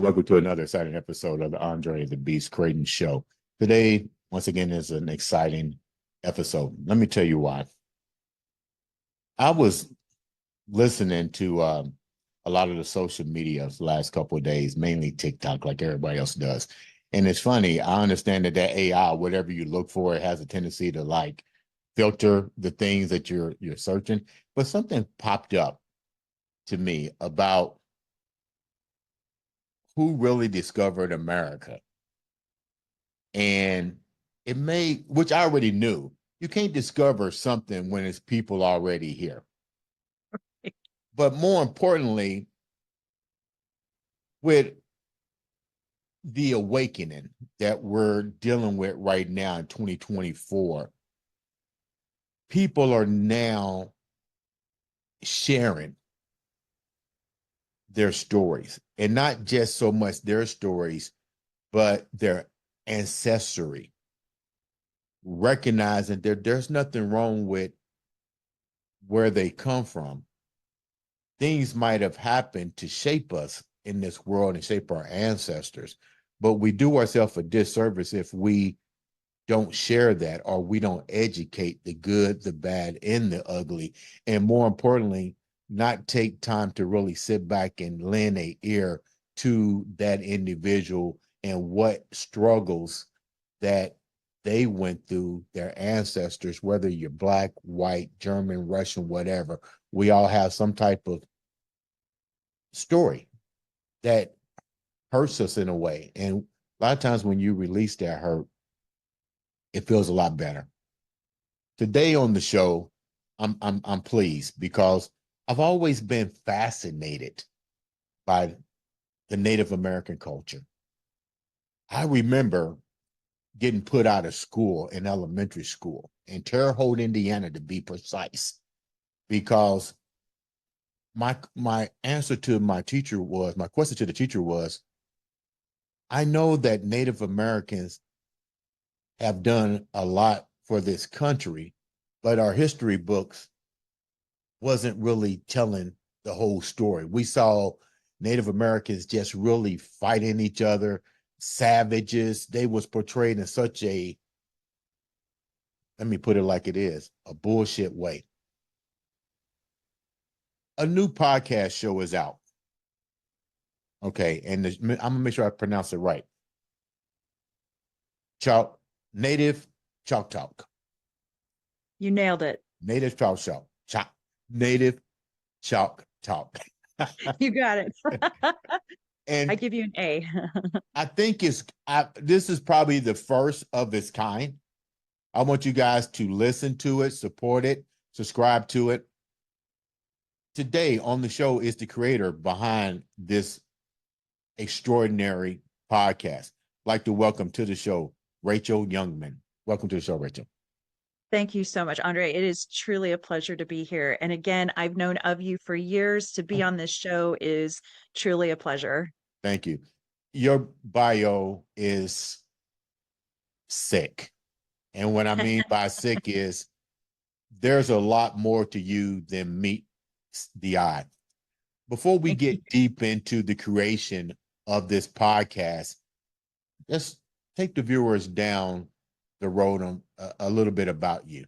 Welcome to another exciting episode of the Andre The Beast Crayton show. Today, once again, is an exciting episode. Let me tell you why. I was listening to a lot of the social media the last couple of days, mainly TikTok, like everybody else does. And it's funny, I understand that AI, whatever you look for, it has a tendency to like filter the things that you're searching. But something popped up to me about who really discovered America. And it made, which I already knew, you can't discover something when it's people already here. But more importantly, with the awakening that we're dealing with right now in 2024, people are now sharing their stories, and not just so much their stories, but their ancestry, recognizing that there's nothing wrong with where they come from. Things might have happened to shape us in this world and shape our ancestors, but we do ourselves a disservice if we don't share that, or we don't educate the good, the bad, and the ugly. And more importantly, not take time to really sit back and lend an ear to that individual and what struggles that they went through, their ancestors, whether you're Black, white, German, Russian, whatever. We all have some type of story that hurts us in a way. And a lot of times when you release that hurt, it feels a lot better. Today on the show, I'm pleased because I've always been fascinated by the Native American culture. I remember getting put out of school in elementary school in Terre Haute, Indiana, to be precise, because my answer to my teacher was, my question to the teacher was, I know that Native Americans have done a lot for this country, but our history books wasn't really telling the whole story. We saw Native Americans just really fighting each other, savages. They was portrayed in such a, let me put it like it is, a bullshit way. A new podcast show is out. Okay, and I'm gonna make sure I pronounce it right. Native Chalk Talk. You nailed it. Native Chalk Talk. Native Chalk Talk. You got it. And I give you an A. I think this is probably the first of its kind. I want you guys to listen to it, support it, subscribe to it. Today on the show is the creator behind this extraordinary podcast. I'd like to welcome to the show Rachael Youngman. Welcome to the show, Rachael. Thank you so much, Andre. It is truly a pleasure to be here. And again, I've known of you for years. To be on this show is truly a pleasure. Thank you. Your bio is sick. And what I mean by sick is there's a lot more to you than meets the eye. Before we get deep into the creation of this podcast, let's take the viewers down the road on a little bit about you.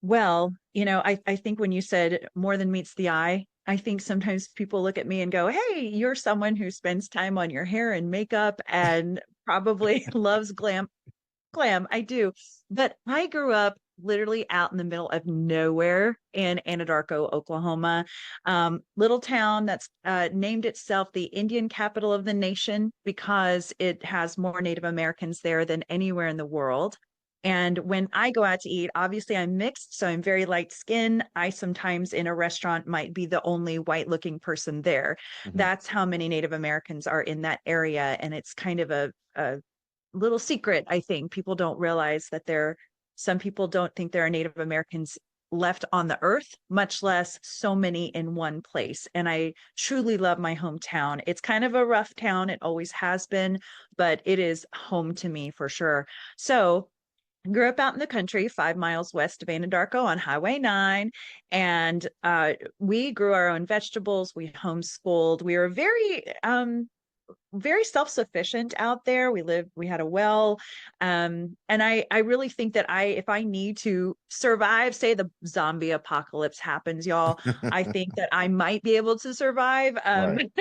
Well, I think when you said more than meets the eye, I think sometimes people look at me and go, hey, you're someone who spends time on your hair and makeup and probably loves glam. I do. But I grew up literally out in the middle of nowhere in Anadarko, Oklahoma, little town that's named itself the Indian capital of the nation because it has more Native Americans there than anywhere in the world. And when I go out to eat, obviously I'm mixed, so I'm very light skinned. I sometimes in a restaurant might be the only white looking person there. Mm-hmm. That's how many Native Americans are in that area. And it's kind of a little secret. I think people don't realize that some people don't think there are Native Americans left on the earth, much less so many in one place. And I truly love my hometown. It's kind of a rough town. It always has been, but it is home to me for sure. So grew up out in the country, 5 miles west of Anadarko on Highway 9. And we grew our own vegetables. We homeschooled. We were very self-sufficient out there. We had a well. And I really think that if I need to survive, say the zombie apocalypse happens, y'all, I think that I might be able to survive. Right.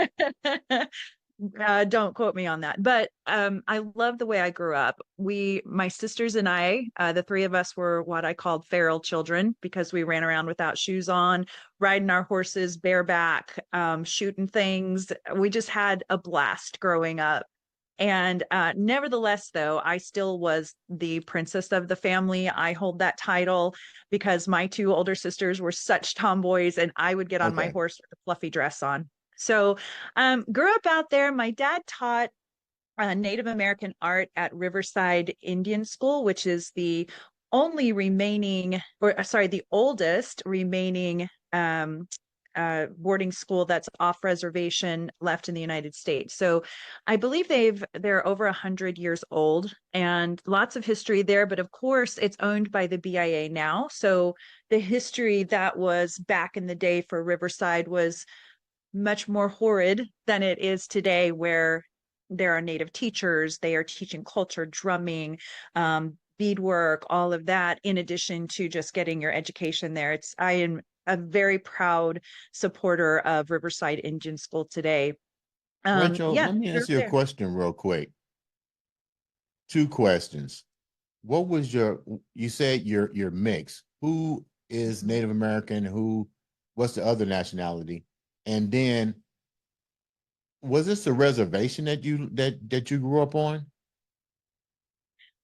Don't quote me on that, but I love the way I grew up. My sisters and I, the three of us were what I called feral children because we ran around without shoes on, riding our horses bareback, shooting things. We just had a blast growing up. And nevertheless, though, I still was the princess of the family. I hold that title because my two older sisters were such tomboys, and I would get on my Okay. horse with a fluffy dress on. So, grew up out there. My dad taught Native American art at Riverside Indian School, which is the only remaining, or sorry, the oldest remaining boarding school that's off reservation left in the United States. So I believe they're over 100 years old and lots of history there. But of course, it's owned by the BIA now. So the history that was back in the day for Riverside was much more horrid than it is today, where there are native teachers, they are teaching culture, drumming, beadwork, all of that, in addition to just getting your education there. I am a very proud supporter of Riverside Indian School today. Rachel, Yeah, let me grew ask up you a there. question real quick. Two questions. What was you said your mix. Who is Mhm. Native American? What's the other nationality? And then was this a reservation that you grew up on?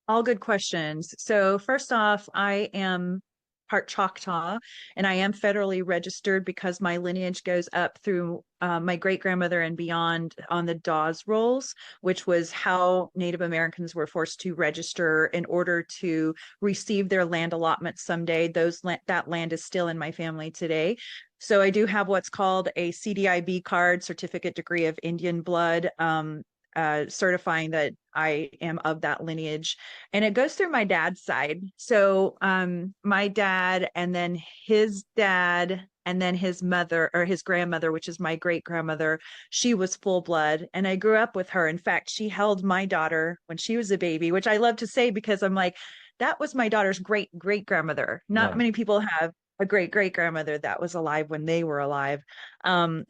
All good questions. So, first off, I am part Choctaw and I am federally registered because my lineage goes up through my great grandmother and beyond on the Dawes rolls, which was how Native Americans were forced to register in order to receive their land allotment someday. That land is still in my family today. So I do have what's called a CDIB card, Certificate Degree of Indian Blood, certifying that I am of that lineage, and it goes through my dad's side. So my dad and then his dad and then his mother or his grandmother, which is my great grandmother, she was full blood and I grew up with her. In fact, she held my daughter when she was a baby, which I love to say because I'm like, that was my daughter's great great grandmother. Not Right. many people have a great great grandmother that was alive when they were alive.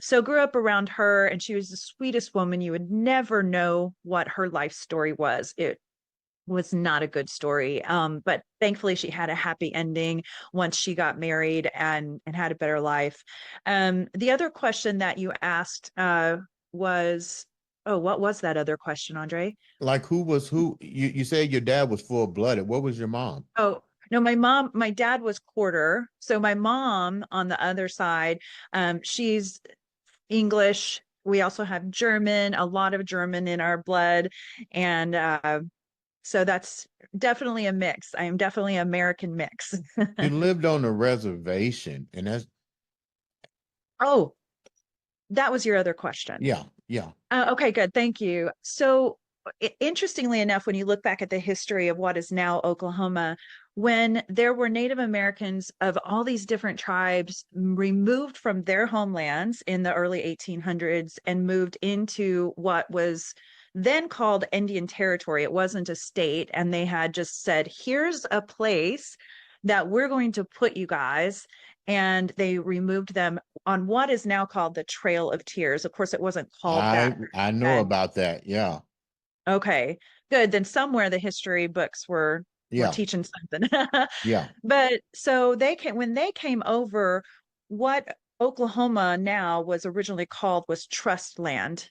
So grew up around her, and she was the sweetest woman. You would never know what her life story was. It was not a good story. But thankfully she had a happy ending once she got married and had a better life. The other question that you asked was, oh, what was that other question, Andre? Like who was who? You said your dad was full blooded. What was your mom? Oh, no, my dad was quarter. So my mom on the other side, she's English. We also have German, a lot of German in our blood. And so that's definitely a mix. I am definitely American mix. You lived on a reservation, and that's Oh, that was your other question. yeah, yeah. Okay, good. Thank you. So, interestingly enough, when you look back at the history of what is now Oklahoma, when there were Native Americans of all these different tribes removed from their homelands in the early 1800s and moved into what was then called Indian Territory, it wasn't a state, and they had just said, here's a place that we're going to put you guys. And they removed them on what is now called the Trail of Tears. Of course, it wasn't called I that I know then. about that. Yeah, Okay, good. Then somewhere the history books were yeah, teaching something. yeah. But so they came when they came over, what Oklahoma now was originally called was trust land,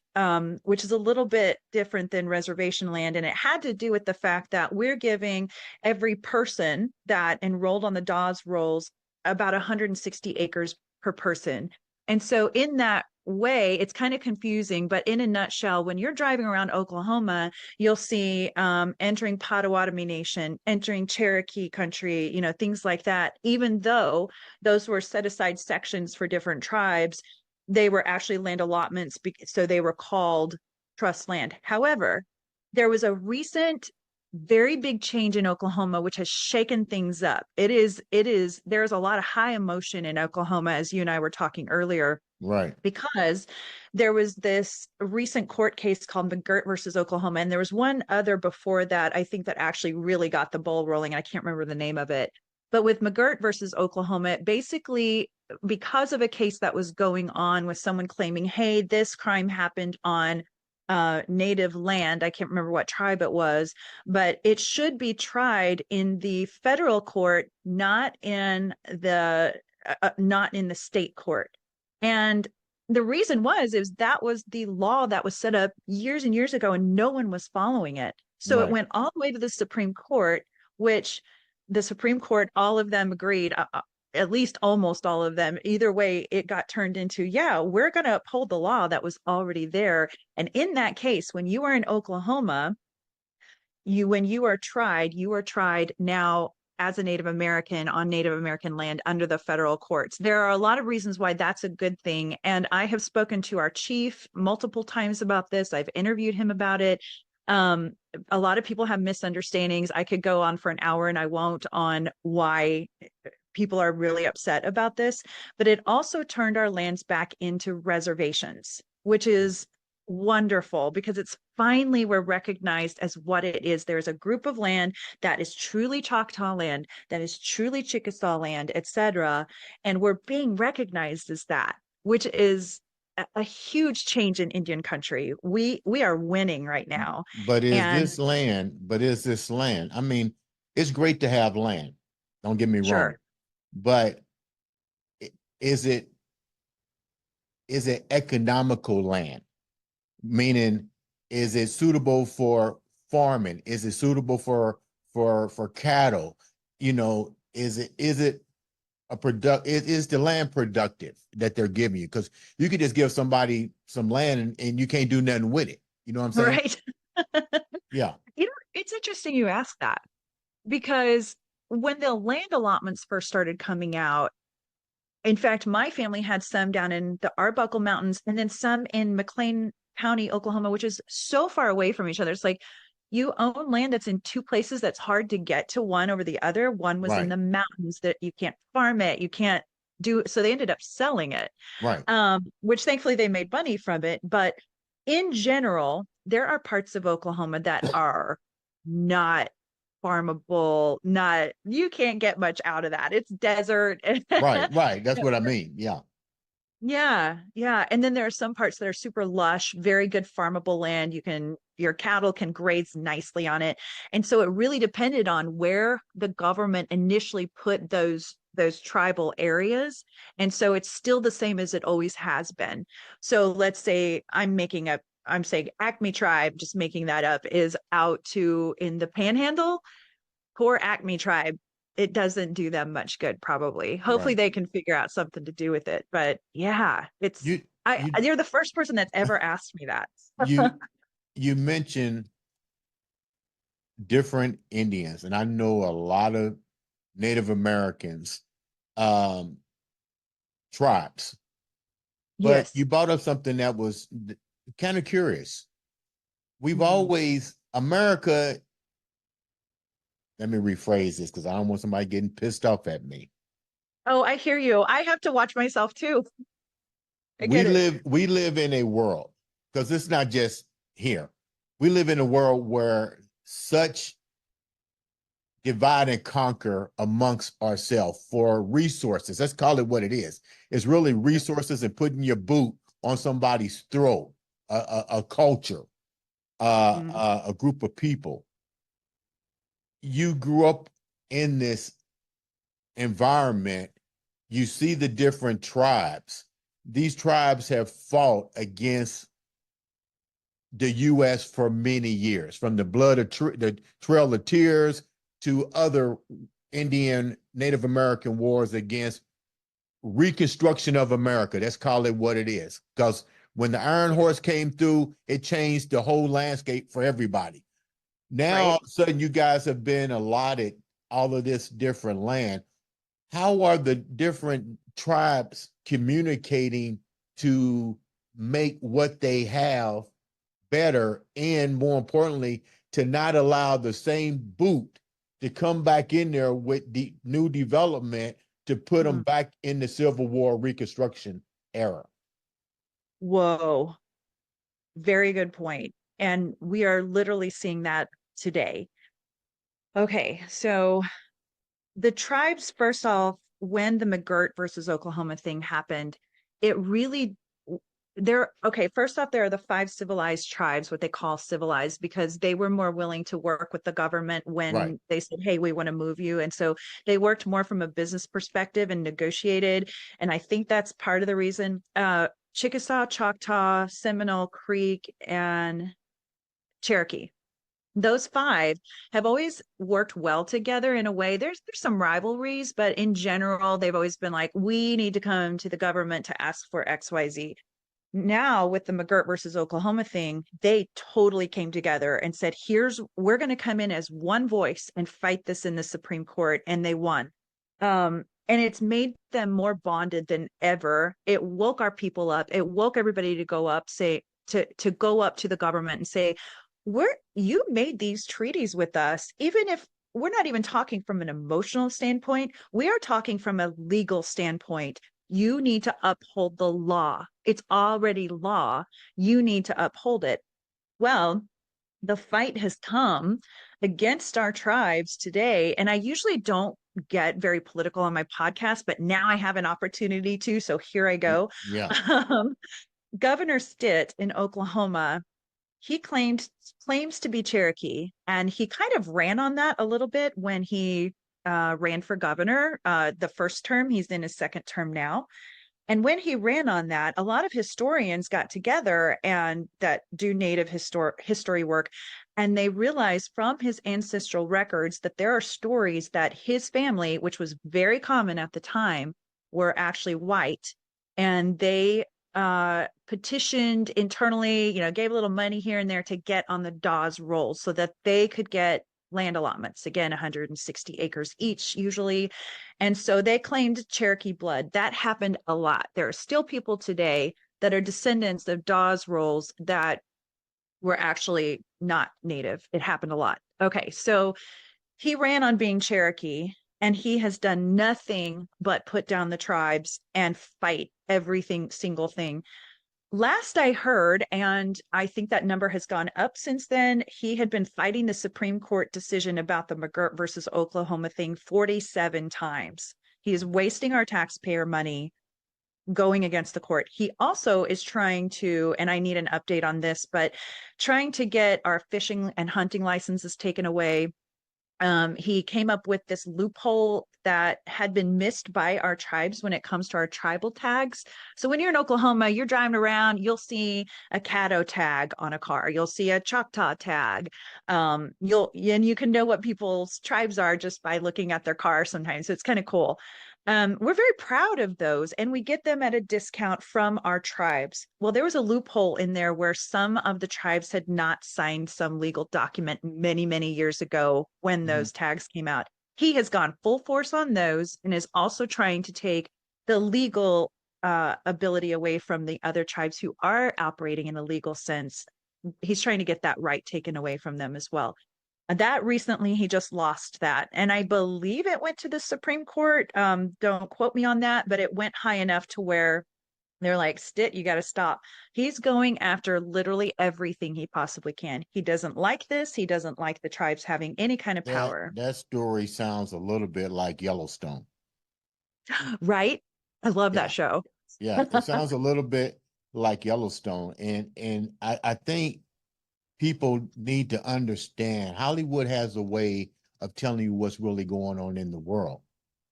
which is a little bit different than reservation land. And it had to do with the fact that we're giving every person that enrolled on the Dawes rolls about 160 acres per person. And so in that way, it's kind of confusing, but in a nutshell, when you're driving around Oklahoma, you'll see entering Potawatomi Nation, entering Cherokee country, things like that. Even though those were set aside sections for different tribes, they were actually land allotments, so they were called trust land. However, there was a recent very big change in Oklahoma, which has shaken things up. There's a lot of high emotion in Oklahoma, as you and I were talking earlier, Right. because there was this recent court case called McGirt versus Oklahoma. And there was one other before that, I think, that actually really got the ball rolling. I can't remember the name of it. But with McGirt versus Oklahoma, it basically, because of a case that was going on with someone claiming, hey, this crime happened on native land. I can't remember what tribe it was, but it should be tried in the federal court, not in the state court. And the reason is that was the law that was set up years and years ago, and no one was following it. So it Right. went all the way to the Supreme Court, which the Supreme Court, all of them agreed, at least almost all of them. Either way, it got turned into, yeah, we're going to uphold the law that was already there. And in that case, when you are in Oklahoma, when you are tried now as a Native American on Native American land under the federal courts. There are a lot of reasons why that's a good thing. And I have spoken to our chief multiple times about this. I've interviewed him about it. A lot of people have misunderstandings. I could go on for an hour and I won't, on why people are really upset about this, but it also turned our lands back into reservations, which is wonderful, because it's finally, we're recognized as what it is. There's a group of land that is truly Choctaw land, that is truly Chickasaw land, etc. And we're being recognized as that, which is a huge change in Indian country. We are winning right now. But And is this land? I mean, it's great to have land. Don't get me wrong. sure. But is it economical land? Meaning, is it suitable for farming? Is it suitable for cattle? You know, is it is the land productive that they're giving you? Because you could just give somebody some land and you can't do nothing with it. You know what I'm saying? Right. Yeah. It's interesting you ask that, because when the land allotments first started coming out, in fact, my family had some down in the Arbuckle Mountains and then some in McLean County, Oklahoma, which is so far away from each other. It's like you own land that's in two places that's hard to get to one over the other. One was in Right. the mountains that you can't farm it, you can't do. So they ended up selling it, Right. which thankfully they made money from it. But in general, there are parts of Oklahoma that are not farmable, not, you can't get much out of that. It's desert. Right. Right. That's what I mean. Yeah. Yeah, yeah. And then there are some parts that are super lush, very good farmable land. Your cattle can graze nicely on it. And so it really depended on where the government initially put those tribal areas. And so it's still the same as it always has been. So let's say I'm saying Acme tribe, just making that up, is out to in the panhandle. Poor Acme tribe, it doesn't do them much good, probably. Hopefully Right. they can figure out something to do with it. But yeah, You you you're the first person that's ever asked me that. you you mentioned different Indians, and I know a lot of Native Americans, um, tribes, but Yes. you brought up something that was kind of curious. We've Mhm. always, America, let me rephrase this because I don't want somebody getting pissed off at me. Oh, I hear you. I have to watch myself too. I get it. We live in a world, because it's not just here. We live in a world where such divide and conquer amongst ourselves for resources. Let's call it what it is. It's really resources and putting your boot on somebody's throat, a culture, Mhm. a group of people. You grew up in this environment. You see the different tribes. These tribes have fought against the U.S. for many years, from the the Trail of Tears to other Indian Native American wars against Reconstruction of America. Let's call it what it is. Because when the Iron Horse came through, it changed the whole landscape for everybody. Now, all Right. of a sudden, you guys have been allotted all of this different land. How are the different tribes communicating to make what they have better, and more importantly, to not allow the same boot to come back in there with the new development to put them Hmm. back in the Civil War Reconstruction era. Whoa, very good point. And we are literally seeing that today. Okay, so the tribes, first off, when the McGirt versus Oklahoma thing happened, it really there okay, first off, there are the five civilized tribes, what they call civilized, because they were more willing to work with the government Right. when they said, hey, we want to move you. And so they worked more from a business perspective and negotiated. And I think that's part of the reason. Chickasaw, Choctaw, Seminole, Creek, and Cherokee, those five have always worked well together in a way. There's some rivalries, but in general, they've always been like, we need to come to the government to ask for XYZ. Now with the McGirt versus Oklahoma thing, they totally came together and said, we're going to come in as one voice and fight this in the Supreme Court. And they won. And it's made them more bonded than ever. It woke our people up. It woke everybody to go up, to go up to the government and say, you made these treaties with us, even if we're not even talking from an emotional standpoint, we are talking from a legal standpoint. You need to uphold the law. It's already law. You need to uphold it. Well, the fight has come against our tribes today. And I usually don't get very political on my podcast, but now I have an opportunity to. So here I go. Yeah. Um, Governor Stitt in Oklahoma, he claims to be Cherokee, and he kind of ran on that a little bit when he ran for governor the first term. He's in his second term now. And when he ran on that, a lot of historians got together and that do native history work, and they realized from his ancestral records that there are stories that his family, which was very common at the time, were actually white, and they petitioned internally, gave a little money here and there to get on the Dawes rolls so that they could get land allotments, again 160 acres each usually. And so they claimed Cherokee blood. That happened a lot. There are still people today that are descendants of Dawes rolls that were actually not native. It happened a lot. Okay, so he ran on being Cherokee, and he has done nothing but put down the tribes and fight everything single thing. Last I heard, and I think that number has gone up since then, he had been fighting the Supreme Court decision about the McGirt versus Oklahoma thing 47 times. He is wasting our taxpayer money going against the court. He also is trying to, and I need an update on this, but trying to get our fishing and hunting licenses taken away. He came up with this loophole that had been missed by our tribes when it comes to our tribal tags. So when you're in Oklahoma, you're driving around, you'll see a Caddo tag on a car, you'll see a Choctaw tag. You can know what people's tribes are just by looking at their car sometimes. So it's kind of cool. We're very proud of those, and we get them at a discount from our tribes. Well, there was a loophole in there where some of the tribes had not signed some legal document many, many years ago when Mhm. those tags came out. He has gone full force on those and is also trying to take the legal ability away from the other tribes who are operating in a legal sense. He's trying to get that right taken away from them as well. That recently he just lost that, and I believe it went to the Supreme Court. Don't quote me on that, but it went high enough to where they're like, Stitt, you got to stop. He's going after literally everything he possibly can. He doesn't like this. He doesn't like the tribes having any kind of That power. that story sounds a little bit like Yellowstone. Right? I love that Yeah. show. Yeah. It sounds a little bit like Yellowstone. And I think people need to understand Hollywood has a way of telling you what's really going on in the world.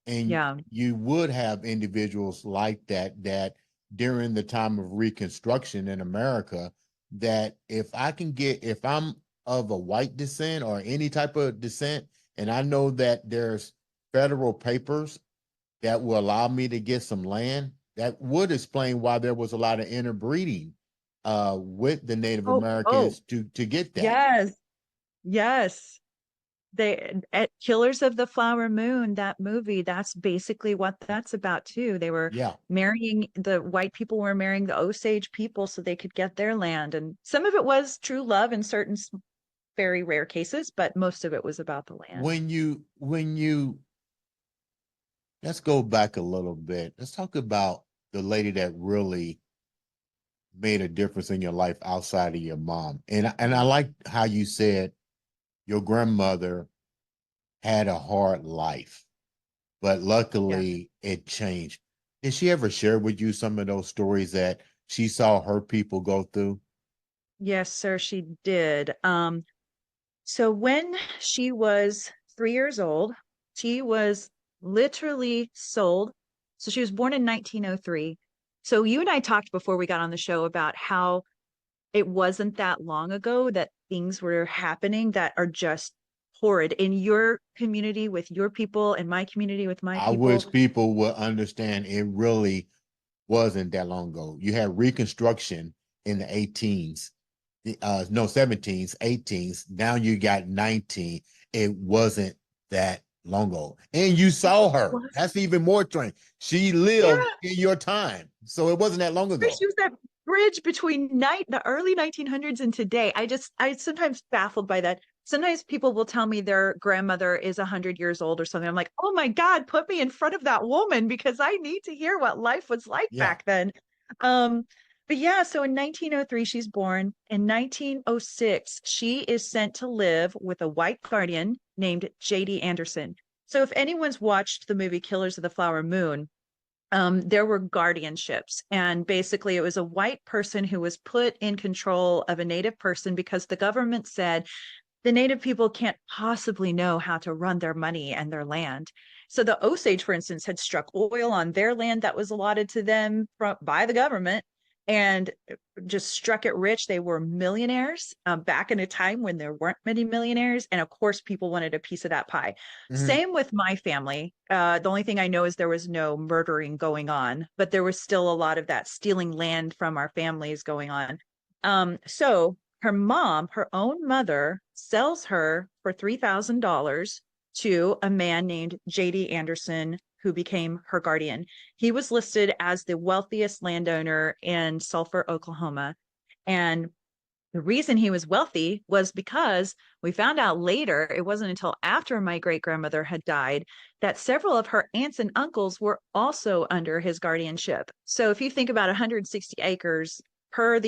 And Yeah. you would have individuals like that during the time of Reconstruction in America, that if I'm of a white descent or any type of descent, and I know that there's federal papers that will allow me to get some land, that would explain why there was a lot of interbreeding with the Native Oh, Americans to get that. yes. Yes. They at Killers of the Flower Moon, that movie, that's basically what that's about too. They were Yeah. marrying, the white people were marrying the Osage people so they could get their land. And some of it was true love in certain very rare cases, but most of it was about the land. When you let's go back a little bit. Let's talk about the lady that really made a difference in your life outside of your mom. And I like how you said your grandmother had a hard life, but Yeah. luckily it changed. Did she ever share with you some of those stories that she saw her people go through? Yes, sir, she did. So when she was 3 years old, she was literally sold. So she was born in 1903. So you and I talked before we got on the show about how it wasn't that long ago that things were happening that are just horrid in your community with your people and my community with my I people. wish people would understand it really wasn't that long ago. You had Reconstruction in the 18s, no 17s, 18s. Now you got 19. It wasn't that long ago, and you saw her. Was That's even more strange. She Yeah, lived in your time, so it wasn't that long ago. she was that bridge between the early 1900s and today. I sometimes baffled by that. Sometimes people will tell me their grandmother is 100 years old or something. I'm like, oh my God, put me in front of that woman because I need to hear what life was like Yeah. back then. Um, but yeah, so in 1903, she's born. In 1906, she is sent to live with a white guardian named J.D. Anderson. So if anyone's watched the movie Killers of the Flower Moon, there were guardianships. And basically, it was a white person who was put in control of a native person because the government said the native people can't possibly know how to run their money and their land. So the Osage, for instance, had struck oil on their land that was allotted to them by the government and just struck it rich. They were millionaires back in a time when there weren't many millionaires. And of course, people wanted a piece of that pie. Mhm. Same with my family. The only thing I know is there was no murdering going on, but there was still a lot of that stealing land from our families going on. So her mom, her own mother, sells her for $3,000 to a man named J.D. Anderson, who became her guardian. He was listed as the wealthiest landowner in Sulphur, Oklahoma. And the reason he was wealthy was because we found out later, it wasn't until after my great grandmother had died, that several of her aunts and uncles were also under his guardianship. So if you think about 160 acres per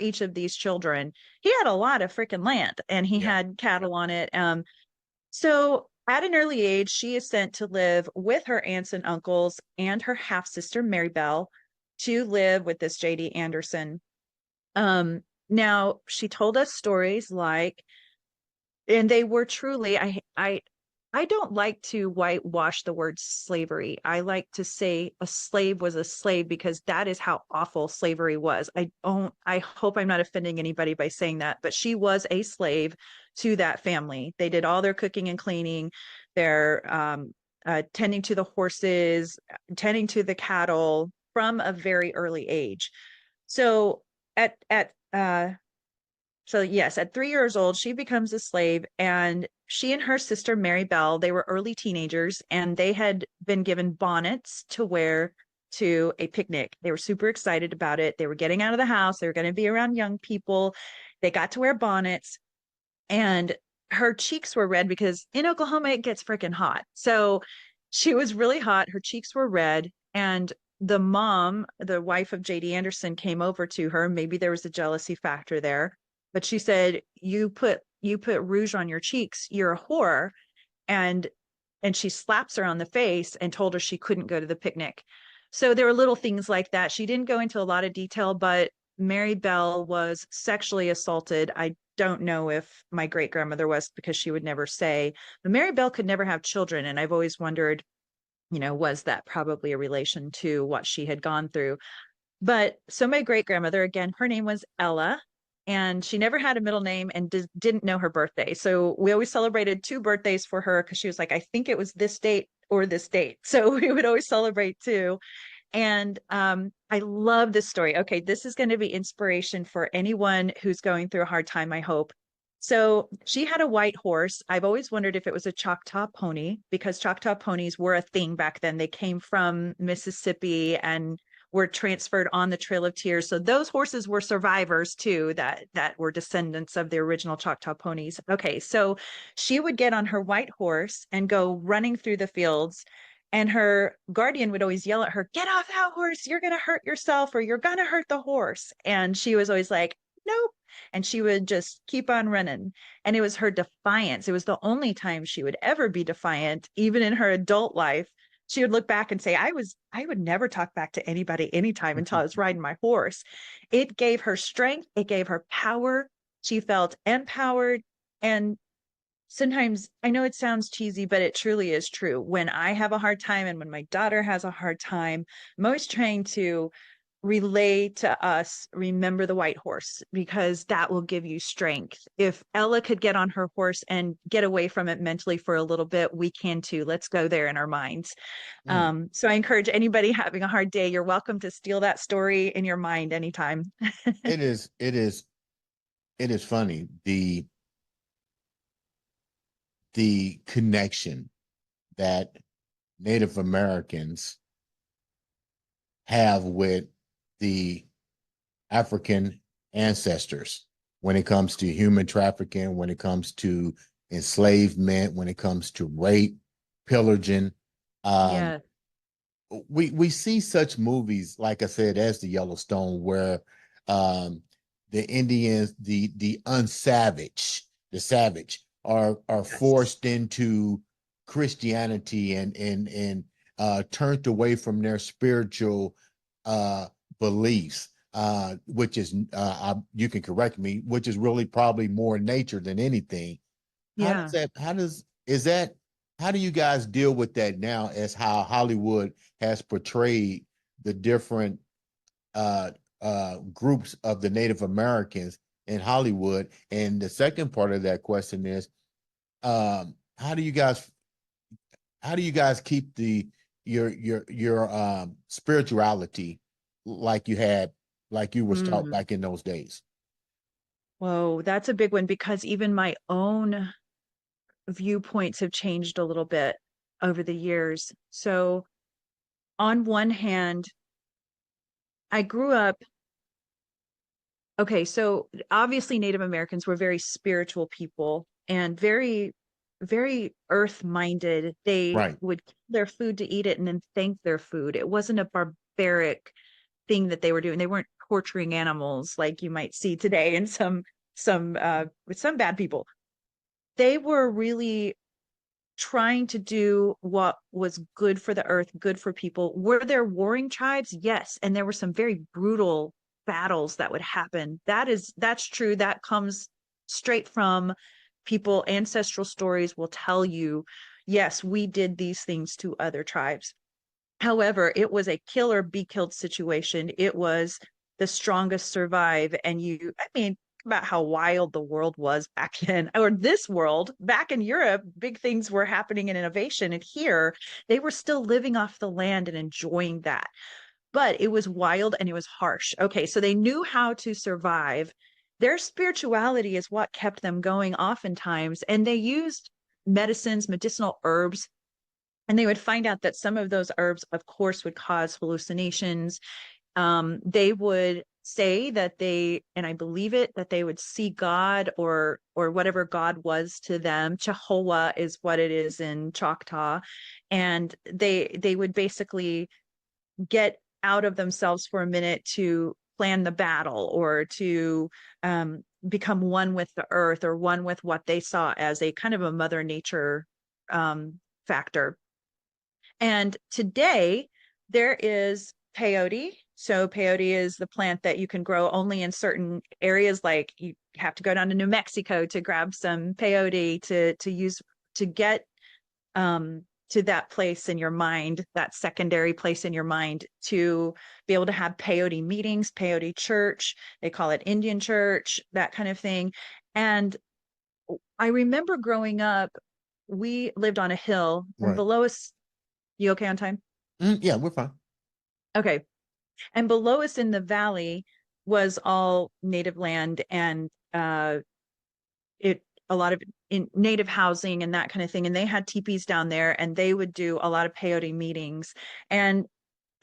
each of these children, he had a lot of freaking land and he Yeah. had cattle on it. So at an early age, she is sent to live with her aunts and uncles and her half sister, Mary Bell, to live with this JD Anderson. Now she told us stories like, and they were truly, I don't like to whitewash the word slavery. I like to say a slave was a slave because that is how awful slavery was. I hope I'm not offending anybody by saying that, but she was a slave to that family. They did all their cooking and cleaning, their tending to the horses, tending to the cattle from a very early age. So at so yes, at 3 years old, she becomes a slave, and she and her sister Mary Bell, they were early teenagers, and they had been given bonnets to wear to a picnic. They were super excited about it. They were getting out of the house. They were going to be around young people. They got to wear bonnets, and her cheeks were red because in Oklahoma it gets freaking hot. So she was really hot. Her cheeks were red, and the mom, the wife of JD Anderson, came over to her. Maybe there was a jealousy factor there, but she said, "You put rouge on your cheeks. You're a whore." And she slaps her on the face and told her she couldn't go to the picnic. So there were little things like that. She didn't go into a lot of detail, but Mary Bell was sexually assaulted. I don't know if my great grandmother was because she would never say, but Mary Bell could never have children. And I've always wondered, was that probably a relation to what she had gone through? But so my great grandmother, again, her name was Ella, and she never had a middle name and didn't know her birthday. So we always celebrated two birthdays for her because she was like, I think it was this date or this date. So we would always celebrate two. And I love this story. Okay, this is going to be inspiration for anyone who's going through a hard time, I hope. So she had a white horse. I've always wondered if it was a Choctaw pony because Choctaw ponies were a thing back then. They came from Mississippi and were transferred on the Trail of Tears. So those horses were survivors too, that were descendants of the original Choctaw ponies. Okay, so she would get on her white horse and go running through the fields, and her guardian would always yell at her, "Get off that horse, you're going to hurt yourself, or you're going to hurt the horse." And she was always like, "Nope." And she would just keep on running. And it was her defiance. It was the only time she would ever be defiant, even in her adult life. She would look back and say, I would never talk back to anybody anytime until I was riding my horse. It gave her strength, it gave her power. She felt empowered. And sometimes, I know it sounds cheesy, but it truly is true. When I have a hard time and when my daughter has a hard time, I'm always trying to relay to us, remember the white horse, because that will give you strength. If Ella could get on her horse and get away from it mentally for a little bit, we can too. Let's go there in our minds. Mm. So I encourage anybody having a hard day, you're welcome to steal that story in your mind anytime. It is, it is funny, the connection that Native Americans have with the African ancestors when it comes to human trafficking, when it comes to enslavement, when it comes to rape, pillaging. Um, Yeah. we see such movies, like I said, as the Yellowstone, where um, the Indians, the unsavage, the savage, are Yes. forced into Christianity and turned away from their spiritual beliefs, which is you can correct me, which is really probably more nature than anything. How does Yeah. that? How does is that? How do you guys deal with that now? As how Hollywood has portrayed the different uh, groups of the Native Americans in Hollywood? And the second part of that question is, how do you guys keep the your spirituality like you had like you was taught Mm. back in those days? Whoa, that's a big one, because even my own viewpoints have changed a little bit over the years. So, on one hand, I grew up, okay, so obviously Native Americans were very spiritual people and very, very earth-minded. They Right. would kill their food to eat it and then thank their food. It wasn't a barbaric thing that they were doing. They weren't torturing animals like you might see today in some with some bad people. They were really trying to do what was good for the earth, good for people. Were there warring tribes? Yes. And there were some very brutal battles that would happen. That's true. That comes straight from people. Ancestral stories will tell you, yes, we did these things to other tribes. However, it was a kill or be killed situation. It was the strongest survive. And I mean, about how wild the world was back then, or this world back in Europe, big things were happening in innovation. And here they were still living off the land and enjoying that. But it was wild and it was harsh. Okay, so they knew how to survive. Their spirituality is what kept them going oftentimes. And they used medicines, medicinal herbs, and they would find out that some of those herbs, of course, would cause hallucinations. They would say that and I believe it, that they would see God, or whatever God was to them. Jehovah is what it is in Choctaw. And they would basically get out of themselves for a minute to plan the battle, or to become one with the earth, or one with what they saw as a kind of a mother nature factor. And today there is peyote. So peyote is the plant that you can grow only in certain areas. Like you have to go down to New Mexico to grab some peyote to use to get to that place in your mind, that secondary place in your mind, to be able to have peyote meetings, peyote church. They call it Indian church, that kind of thing. And I remember growing up, we lived on a hill, and Right. below us, you okay on time? Yeah, we're fine. Okay. And below us in the valley was all native land, and it a lot of in native housing and that kind of thing. And they had teepees down there, and they would do a lot of peyote meetings. And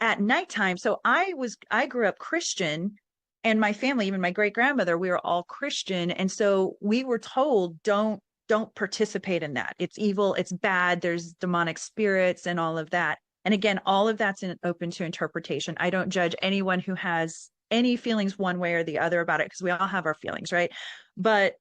at nighttime. So I grew up Christian, and my family, even my great grandmother, we were all Christian. And so we were told, don't participate in that. It's evil, it's bad, there's demonic spirits and all of that. And again, all of that's open to interpretation. I don't judge anyone who has any feelings one way or the other about it, because we all have our feelings, right? But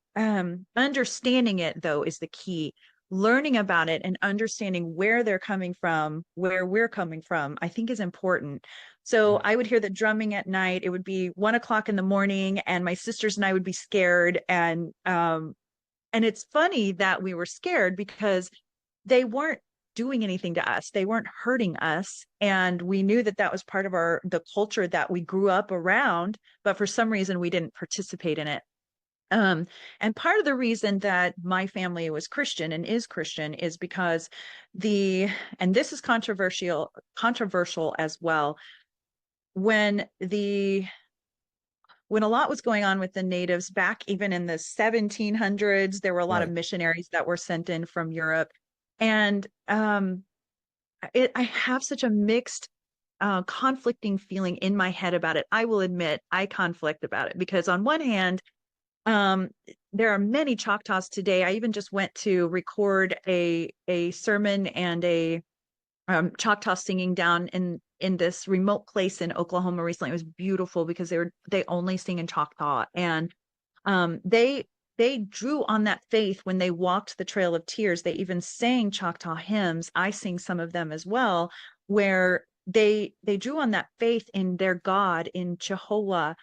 understanding it, though, is the key. Learning about it and understanding where they're coming from, where we're coming from, I think is important. So I would hear the drumming at night. It would be 1 o'clock in the morning, and my sisters and I would be scared. And it's funny that we were scared because they weren't doing anything to us. They weren't hurting us. And we knew that that was part of the culture that we grew up around, but for some reason we didn't participate in it. And part of the reason that my family was Christian and is Christian is because and this is controversial as well. When a lot was going on with the natives back even in the 1700s, there were a lot of Right. missionaries that were sent in from Europe. And I have such a mixed, conflicting feeling in my head about it. I will admit I conflict about it because on one hand, um, there are many Choctaws today. I even just went to record a sermon and a Choctaw singing down in this remote place in Oklahoma recently. It was beautiful because they only sing in Choctaw, and they drew on that faith when they walked the Trail of Tears. They even sang Choctaw hymns. I sing some of them as well, where they drew on that faith in their God, in Jehovah,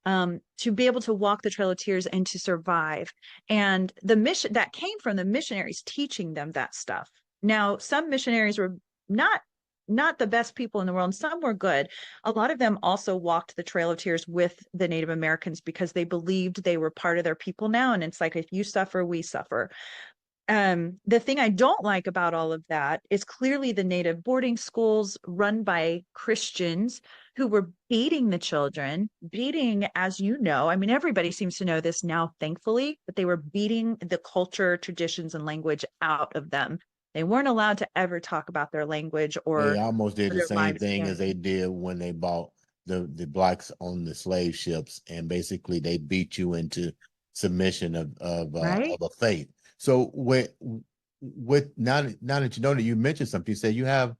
to be able to walk the Trail of Tears and to survive. And the mission that came from the missionaries teaching them that stuff. Now, some missionaries were not not the best people in the world. Some were good. A lot of them also walked the Trail of Tears with the Native Americans because they believed they were part of their people now. And it's like, if you suffer, we suffer. The thing I don't like about all of that is clearly the native boarding schools run by Christians who were beating the children, beating, as you know, I mean, everybody seems to know this now, thankfully, but they were beating the culture, traditions, and language out of them. They weren't allowed to ever talk about their language They or almost did the their same lives thing as again. they did when they bought the blacks on the slave ships, and basically they beat you into submission Right? of a faith. So with now that you know that you mentioned something, you said you have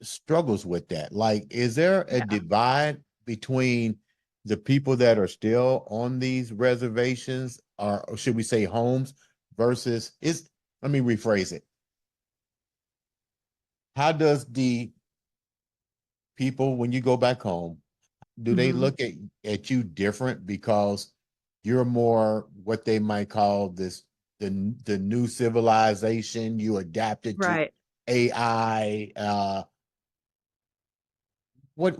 struggles with that. Like, is there a Yeah. divide between the people that are still on these reservations, or should we say homes, versus is let me rephrase it. How does the people, when you go back home, do they Hmm. look at you different because you're more what they might call the new civilization, you adapted to Right. AI? What's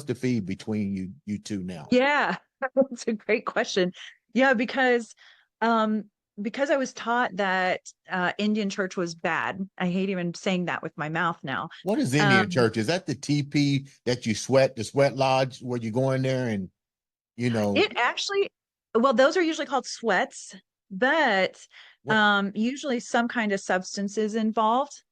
the feed between you two now? Yeah, that's a great question. Yeah, um because I was taught that Indian church was bad. I hate even saying that with my mouth now. What is Indian Um church? Is that the TP that you sweat, the sweat lodge where you go in there and you know it actually, well, those are usually called sweats, but what? usually some kind of substance is involved.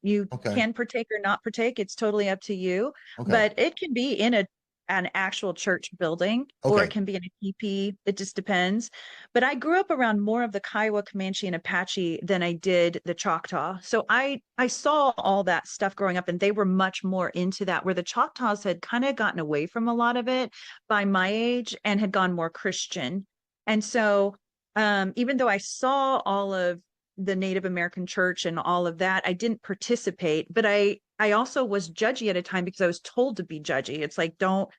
You Okay, can partake or not partake. It's totally up to you, okay, but it can be in an actual church building, or it okay. can be in a teepee. It just depends. But I grew up around more of the Kiowa, Comanche, and Apache than I did the Choctaw. So I saw all that stuff growing up, and they were much more into that, where the Choctaws had kind of gotten away from a lot of it by my age and had gone more Christian. And so, even though I saw all of the Native American church and all of that, I didn't participate, but I also was judgy at a time because I was told to be judgy. It's like, don't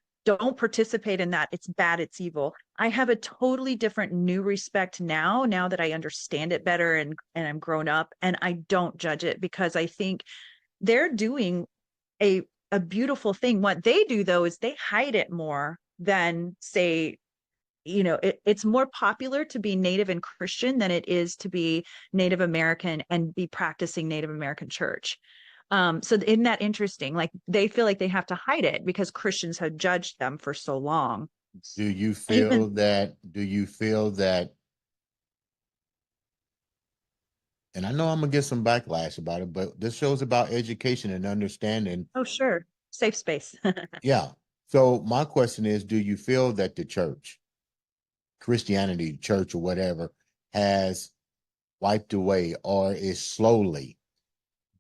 participate in that. It's bad, it's evil. I have a totally different new respect now that I understand it better and I'm grown up, and I don't judge it because I think they're doing a a beautiful thing. What they do though is they hide it more than, say, it's more popular to be Native and Christian than it is to be Native American and be practicing Native American church. So isn't that interesting? Like they feel like they have to hide it because Christians had judged them for so long. Even Do you feel that and I know I'm gonna get some backlash about it, but this show's about education and understanding. Oh, sure. Safe space. Yeah. So my question is, do you feel that the church, Christianity, church or whatever, has wiped away or is slowly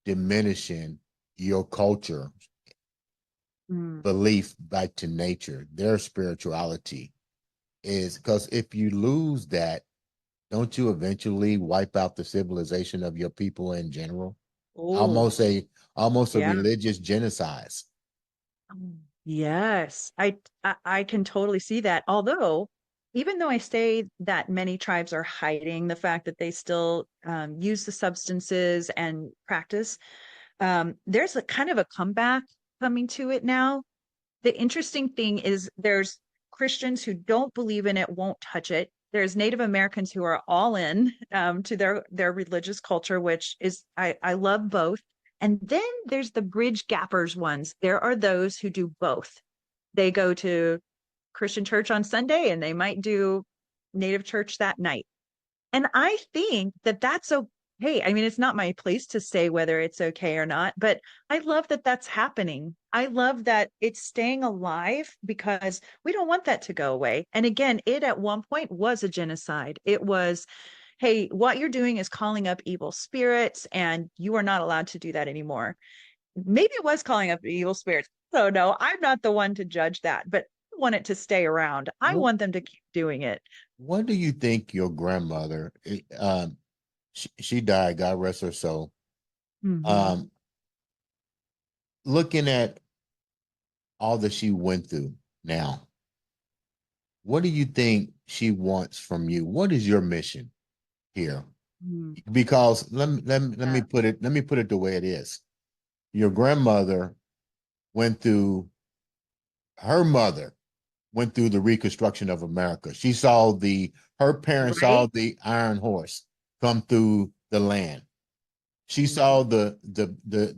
diminishing your culture, Mm. belief back to nature, their spirituality? Is because if you lose that, don't you eventually wipe out the civilization of your people in general? Oh, Almost a yeah. religious genocide. Yes, I can totally see that. Although, even though I say that many tribes are hiding the fact that they still use the substances and practice, there's a kind of a comeback coming to it now. The interesting thing is there's Christians who don't believe in it, won't touch it. There's Native Americans who are all in to their religious culture, which is I love both. And then there's the bridge gappers ones. There are those who do both. They go to Christian church on Sunday and they might do Native church that night. And I think that that's okay. I mean, it's not my place to say whether it's okay or not, but I love that that's happening. I love that it's staying alive because we don't want that to go away. And again, it at one point was a genocide. It was, hey, what you're doing is calling up evil spirits, and you are not allowed to do that anymore. Maybe it was calling up evil spirits. So, no, I'm not the one to judge that, but I want it to stay around. I What want them to keep doing it. what do you think your grandmother she died, God rest her soul. Mhm. Um, looking at all that she went through now, what do you think she wants from you? What is your mission here? Mm. Because let me put it the way it is. Your grandmother went through her mother went through the reconstruction of America. She saw her parents saw Right? the iron horse come through the land. She Mhm. saw the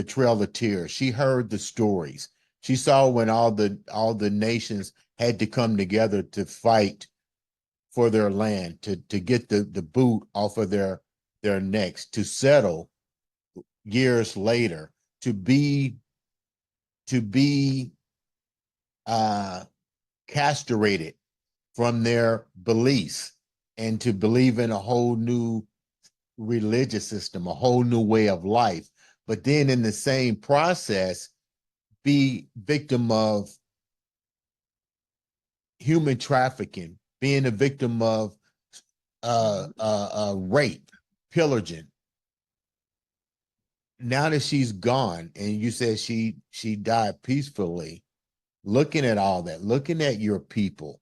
Trail of Tears. She heard the stories. She saw when all the nations had to come together to fight for their land, to get the boot off of their necks, to settle years later, to be uh castrated from their beliefs and to believe in a whole new religious system, a whole new way of life. But then in the same process, be victim of human trafficking, being a victim of Mhm. rape, pillaging. Now that she's gone, and you said she died peacefully, looking at all that, looking at your people,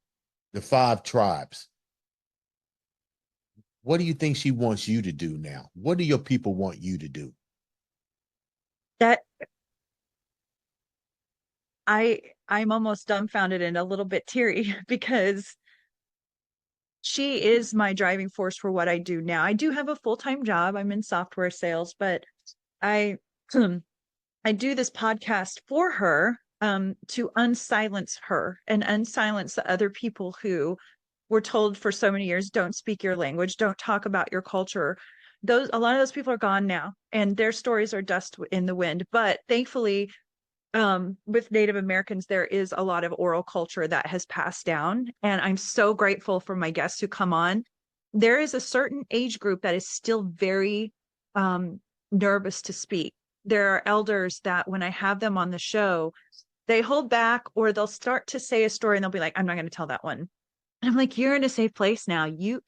the five tribes, what do you think she wants you to do now? What do your people want you to do? That I I'm almost dumbfounded and a little bit teary because she is my driving force for what I do now. I do have a full-time job. I'm in software sales, but I I do this podcast for her to unsilence her and unsilence the other people who were told for so many years, don't speak your language, don't talk about your culture. Those a lot of those people are gone now and their stories are dust in the wind. But thankfully, with Native Americans, there is a lot of oral culture that has passed down. And I'm so grateful for my guests who come on. There is a certain age group that is still very um, nervous to speak. There are elders that when I have them on the show, they hold back or they'll start to say a story and they'll be like, I'm not going to tell that one. And I'm like, you're in a safe place now. You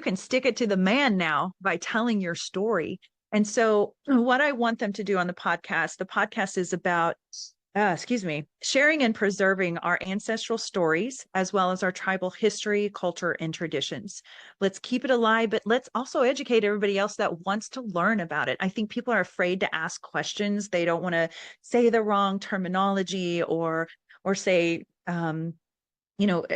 can stick it to the man now by telling your story. And so what I want them to do on the podcast is about excuse me, sharing and preserving our ancestral stories as well as our tribal history, culture, and traditions. Let's keep it alive, but let's also educate everybody else that wants to learn about it. I think people are afraid to ask questions. They don't want to say the wrong terminology or say you know,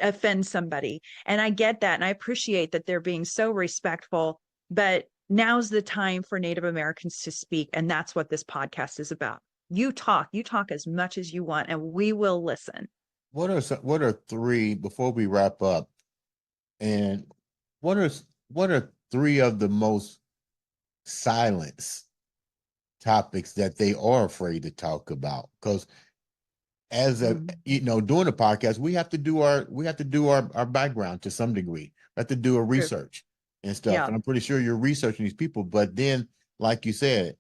offend somebody. And I get that. And I appreciate that they're being so respectful. But now's the time for Native Americans to speak. And that's what this podcast is about. You talk as much as you want, and we will listen. What are three before we wrap up? And what are what are three of the most silenced topics that they are afraid to talk about. Because as a doing a podcast, we have to do our background to some degree. We have to do a True. research and stuff. Yeah. And I'm pretty sure you're researching these people, but then, like you said,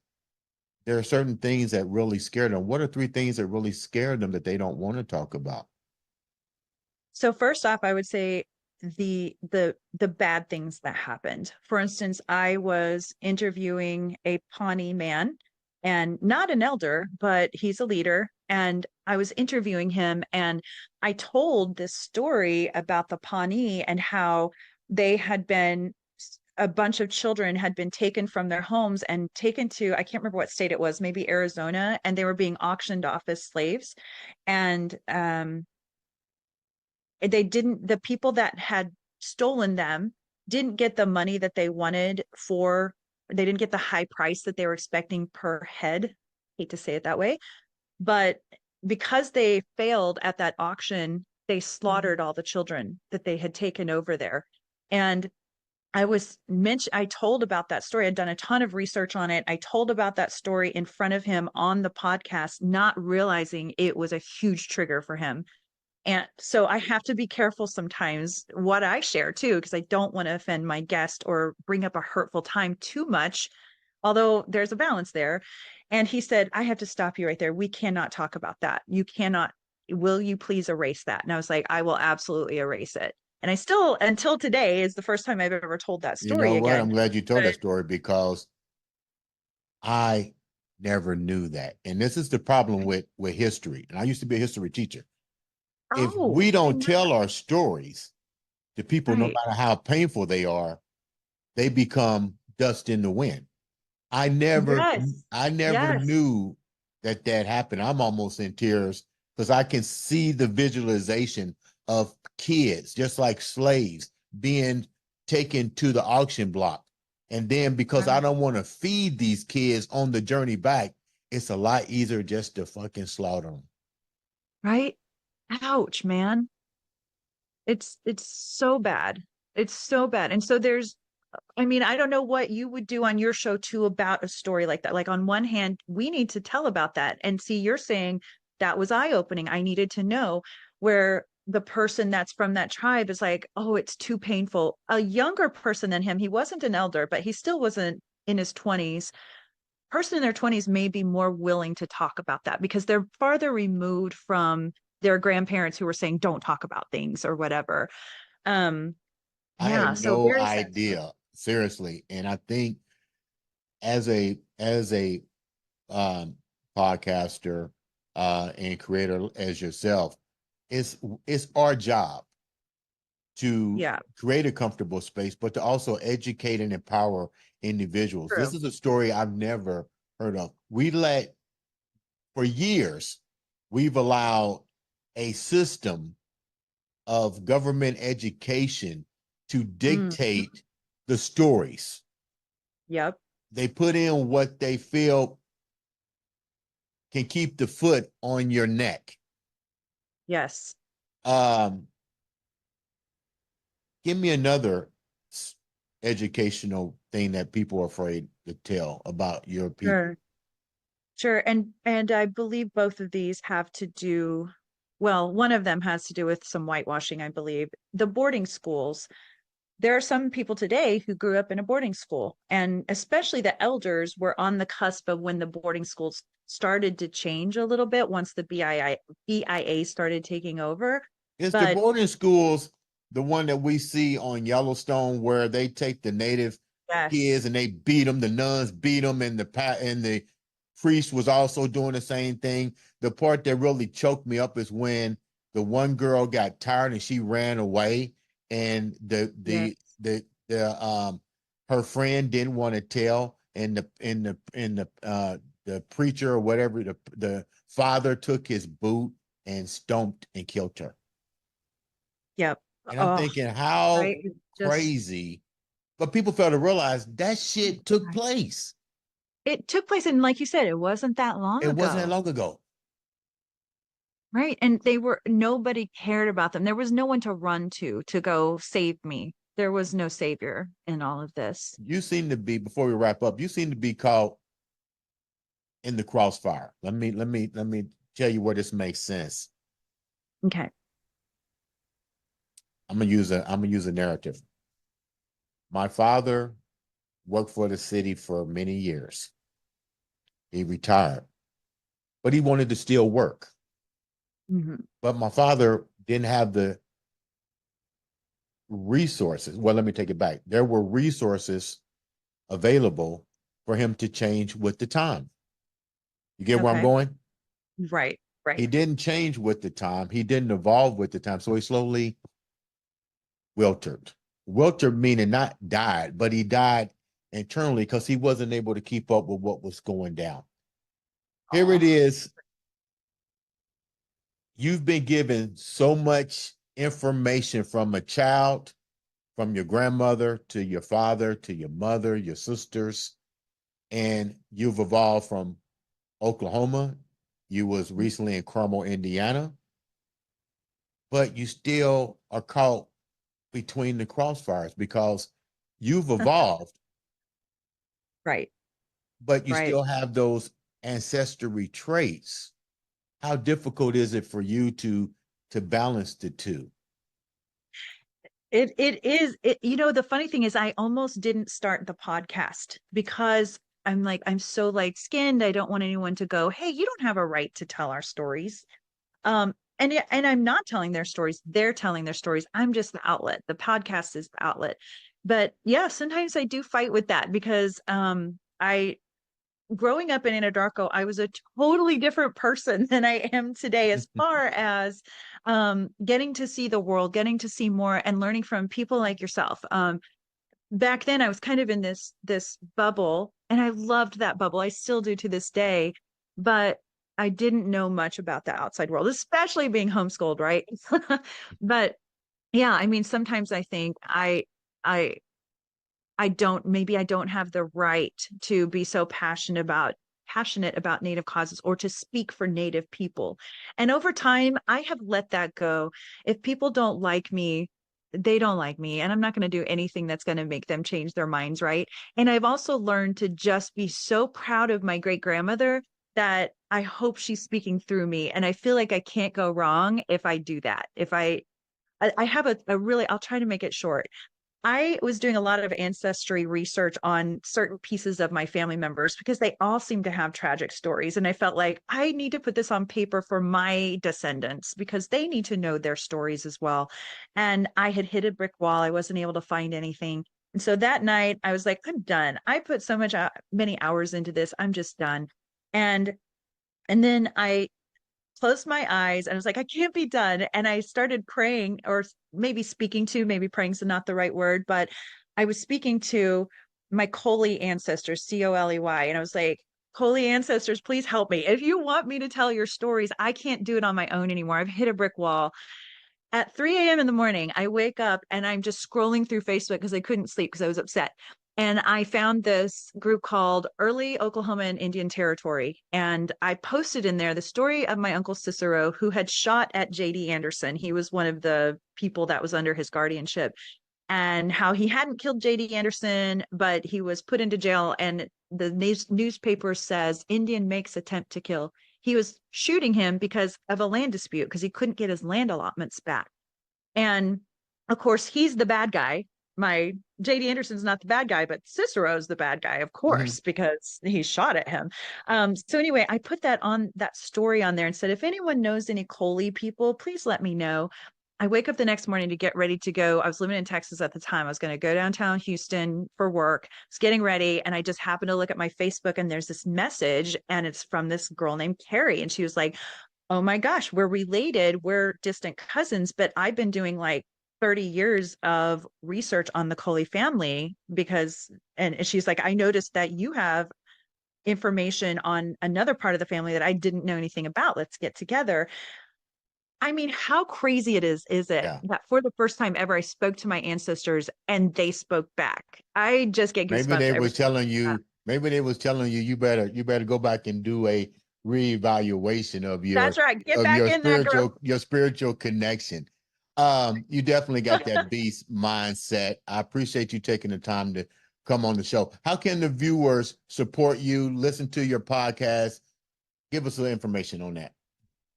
there are certain things that really scare them. What are three things that really scare them that they don't want to talk about? So first off, I would say the bad things that happened. For instance, I was interviewing a Pawnee man, and not an elder, but he's a leader. And I was interviewing him, and I told this story about the Pawnee and how they had been a bunch of children had been taken from their homes and taken to, I can't remember what state it was, maybe Arizona, and they were being auctioned off as slaves. And the people that had stolen them didn't get the money that they wanted they didn't get the high price that they were expecting per head. Hate to say it that way, but because they failed at that auction, they slaughtered all the children that they had taken over there. And I told about that story. I'd done a ton of research on it. I told about that story in front of him on the podcast, not realizing it was a huge trigger for him. And so I have to be careful sometimes what I share too, because I don't want to offend my guest or bring up a hurtful time too much, although there's a balance there. And he said, I have to stop you right there. We cannot talk about that. You cannot, will you please erase that? And I was like, I will absolutely erase it. And I still, until today, is the first time I've ever told that You know story what? again. I'm glad you told that But story because I never knew that. And this is the problem with history. And I used to be a history teacher. If oh, we I did don't not. tell our stories to people, no Right. matter how painful they are, they become dust in the wind. I never, Yes. I never Yes. knew that that happened. I'm almost in tears because I can see the visualization of kids, just like slaves, being taken to the auction block. And then because I Right. don't want to feed these kids on the journey back, it's a lot easier just to fucking slaughter them. Right. Ouch, man. It's so bad. It's so bad. And so I mean, I don't know what you would do on your show too about a story like that. Like on one hand, we need to tell about that. And see, you're saying that was eye-opening. I needed to know, where the person that's from that tribe is like, oh, it's too painful. A younger person than him, he wasn't an elder, but he still wasn't in his 20s. Person in their 20s may be more willing to talk about that because they're farther removed from their grandparents who were saying don't talk about things or whatever. um I yeah, had so no very sensitive. idea, seriously. And I think as a um, podcaster and creator as yourself, it's it's our job to Yeah. create a comfortable space, but to also educate and empower individuals. This True. is a story I've never heard of. For years, we've allowed a system of government education to Mhm. dictate the stories. Yep. They put in what they feel can keep the foot on your neck. Yes. Um, Give me another educational thing that people are afraid to tell about your people. Sure. Sure. And I believe both of these have to do, well, one of them has to do with some whitewashing, I believe. The boarding schools. There are some people today who grew up in a boarding school, and especially the elders were on the cusp of when the boarding schools started to change a little bit once the BIA started taking over. It's the But boarding schools, the one that we see on Yellowstone, where they take the native kids yes, and they beat them. The nuns beat them, and the priest was also doing the same thing. The part that really choked me up is when the one girl got tired and she ran away, and yes, the her friend didn't want to tell, and the preacher or whatever, the father took his boot and stomped and killed her. yep. And I'm Oh, thinking, right. how It's just crazy. But people fail to realize that shit took place. it took place, and like you said, it wasn't that long It wasn't that ago. long ago. Right. And nobody cared about them. There was no one to run to go save me. There was no savior in all of this. You seem to be, before we wrap up, you seem to be caught in the crossfire. Let me tell you where this makes sense. Okay. I'm gonna use a narrative. My father worked for the city for many years. He retired, but he wanted to still work. Hmm. But my father didn't have the resources. Well, let me take it back. There were resources available for him to change with the time. You get where I'm Okay. going? Right. He Right. didn't change with the time. He didn't evolve with the time. So he slowly wilted. Wilted meaning not died, but he died internally because he wasn't able to keep up with what was going down. Here it Oh, is. You've been given so much information from a child, from your grandmother to your father to your mother, your sisters, and you've evolved from Oklahoma. You was recently in Carmel, Indiana, but you still are caught between the crossfires because you've evolved, right. but you Right. still have those ancestry traits. How difficult is it for you to balance the two? It is it, the funny thing is I almost didn't start the podcast because I'm like, I'm so light skinned. I don't want anyone to go, hey, you don't have a right to tell our stories. And I'm not telling their stories. They're telling their stories. I'm just the outlet. The podcast is the outlet. But yeah, sometimes I do fight with that because I growing up in Anadarko, I was a totally different person than I am today, as far as getting to see the world, getting to see more, and learning from people like yourself. Back then, I was kind of in this bubble, and I loved that bubble. I still do to this day, but I didn't know much about the outside world, especially being homeschooled, right? But yeah, I mean, sometimes I think I maybe I don't have the right to be so passionate about Native causes or to speak for Native people. And over time, I have let that go. If people don't like me, they don't like me, and I'm not going to do anything that's going to make them change their minds, right? And I've also learned to just be so proud of my great grandmother that I hope she's speaking through me. And I feel like I can't go wrong if I do that. If I have a really, I'll try to make it short. I was doing a lot of ancestry research on certain pieces of my family members because they all seem to have tragic stories. And I felt like I need to put this on paper for my descendants because they need to know their stories as well. And I had hit a brick wall. I wasn't able to find anything. And so that night I was like, I'm done. I put so many hours into this. I'm just done. And and then I closed my eyes and I was like, I can't be done. And I started praying, or maybe speaking to, maybe praying's not the right word, but I was speaking to my Coley ancestors, Coley. And I was like, Coley ancestors, please help me. If you want me to tell your stories, I can't do it on my own anymore. I've hit a brick wall. At 3 a.m. in the morning, I wake up and I'm just scrolling through Facebook because I couldn't sleep because I was upset. And I found this group called Early Oklahoma and Indian Territory. And I posted in there the story of my uncle Cicero, who had shot at J.D. Anderson. He was one of the people that was under his guardianship, and how he hadn't killed J.D. Anderson, but he was put into jail. And the newspaper says Indian makes attempt to kill. He was shooting him because of a land dispute because he couldn't get his land allotments back. And of course, he's the bad guy. My JD Anderson's not the bad guy, but Cicero's the bad guy, of Mhm. course, because he shot at him. So anyway, I put that story on there and said, if anyone knows any Coley people, please let me know. I wake up the next morning to get ready to go. I was living in Texas at the time. I was going to go downtown Houston for work. I was getting ready, and I just happened to look at my Facebook, and there's this message, and it's from this girl named Carrie. And she was like, oh my gosh, we're related. We're distant cousins, but I've been doing like 30 years of research on the Coley family because, and she's like, I noticed that you have information on another part of the family that I didn't know anything about. Let's get together. I mean, how crazy is it Yeah. that for the first time ever, I spoke to my ancestors and they spoke back? I just get Maybe goosebumps they every was time. telling you, maybe they was telling you you better go back and do a reevaluation That's right. Get back in that group. your spiritual connection. You definitely got that beast mindset. I appreciate you taking the time to come on the show. How can the viewers support you, listen to your podcast? Give us some information on that.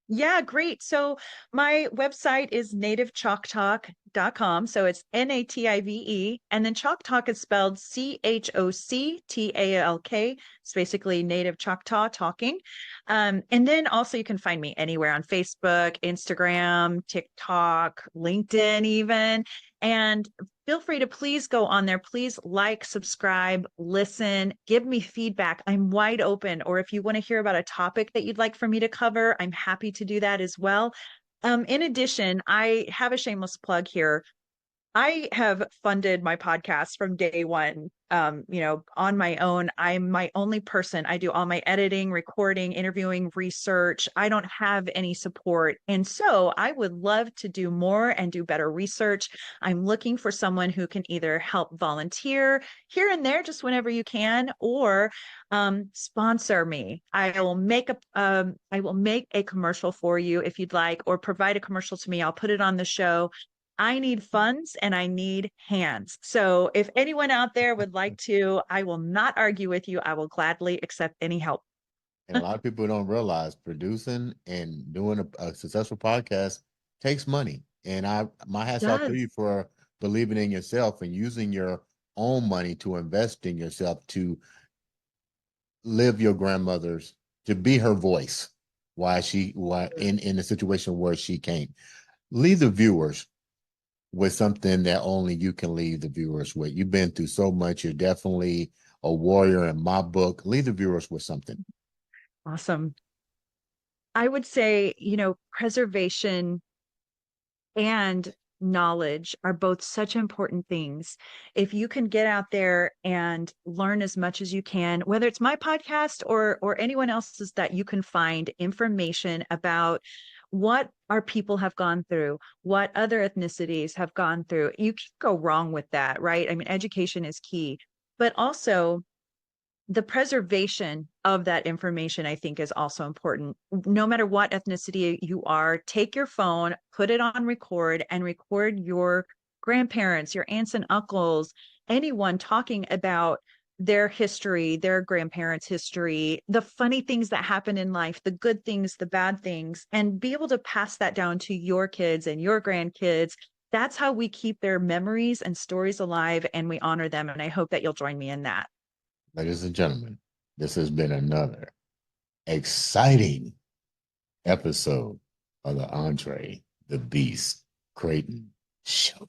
Yeah, great. So my website is nativechalktalk.com. So it's Native. And then Chalk Talk is spelled Choctalk. It's basically native Choctaw talking. And then also you can find me anywhere on Facebook, Instagram, TikTok, LinkedIn, even. And feel free to please go on there. Please like, subscribe, listen, give me feedback. I'm wide open. Or if you want to hear about a topic that you'd like for me to cover, I'm happy to do that as well. In addition, I have a shameless plug here. I have funded my podcast from day one, on my own. I'm my only person. I do all my editing, recording, interviewing, research. I don't have any support. And so I would love to do more and do better research. I'm looking for someone who can either help volunteer here and there, just whenever you can, or sponsor me. I will make a commercial for you if you'd like, or provide a commercial to me. I'll put it on the show. I need funds and I need hands. So if anyone out there would like to, I will not argue with you. I will gladly accept any help. And a lot of people don't realize producing and doing a successful podcast takes money. And my It hats off to you does. for believing in yourself and using your own money to invest in yourself to live your grandmother's, to be her voice why in a situation where she can't. Leave the viewers with something that only you can leave the viewers with. You've been through so much. You're definitely a warrior in my book. Leave the viewers with something. Awesome. I would say, preservation and knowledge are both such important things. If you can get out there and learn as much as you can, whether it's my podcast or anyone else's, that you can find information about what our people have gone through, what other ethnicities have gone through. You can't go wrong with that, right? I mean, education is key, but also the preservation of that information, I think, is also important. No matter what ethnicity you are, take your phone, put it on record, and record your grandparents, your aunts and uncles, anyone talking about their history, their grandparents' history, the funny things that happen in life, the good things, the bad things, and be able to pass that down to your kids and your grandkids. That's how we keep their memories and stories alive, and we honor them. And I hope that you'll join me in that. Ladies and gentlemen, this has been another exciting episode of the Andre the Beast Crayton show.